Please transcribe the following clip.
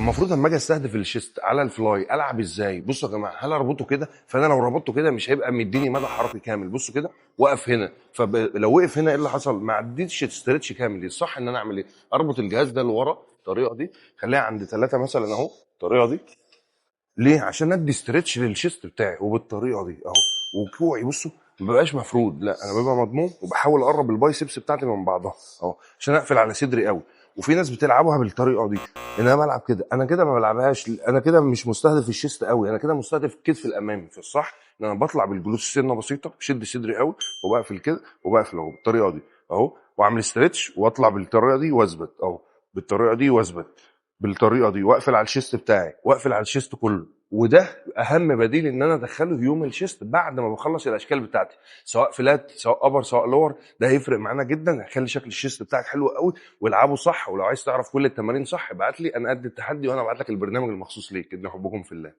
المفروض لما اجي استهدف الشيست على الفلاي العب ازاي؟ بصوا يا جماعه، هل اربطه كده؟ فانا لو ربطته كده مش هيبقى مديني مدى حركي كامل. بصوا كده، وقف هنا، فلو وقف هنا ايه اللي حصل؟ ما عديتش ستريتش كامل. الصح ان انا اعمل ايه؟ اربط الجهاز ده لورا الطريقه دي، خليها عند 3 مثلا اهو الطريقه دي. ليه؟ عشان ادي ستريتش للشيست بتاعي، وبالطريقه دي اهو. وكوعي بصوا ما بقاش مفرود، لا انا ببقى مضموم، وبحاول اقرب البايسبس بتاعتي من بعضها اهو عشان اقفل على صدري قوي. وفي ناس بتلعبها بالطريقه دي، ان انا بلعب كده. انا كده ما بلعبهاش، انا كده مش مستهدف الشيست قوي، انا كده مستهدف الكتف الامامي. في الصح ان انا بطلع بالجلوس سنه بسيطه، بشد صدري قوي، وبقفل كده وبقفل اهو بالطريقه دي اهو، واعمل ستريتش واطلع بالطريقه دي واثبت اهو، بالطريقه دي واثبت بالطريقه دي، واقفل على الشيست بتاعي، واقفل على الشيست كله. وده اهم بديل ان انا ادخله يوم الشيست بعد ما بخلص الاشكال بتاعتي، سواء فلات سواء ابر سواء لور. ده هيفرق معانا جدا، هيخلي شكل الشيست بتاعك حلو قوي. والعبه صح. ولو عايز تعرف كل التمارين صح ابعت لي، انا قد التحدي وانا ابعت لك البرنامج المخصوص ليك. ادي حبكم في الله.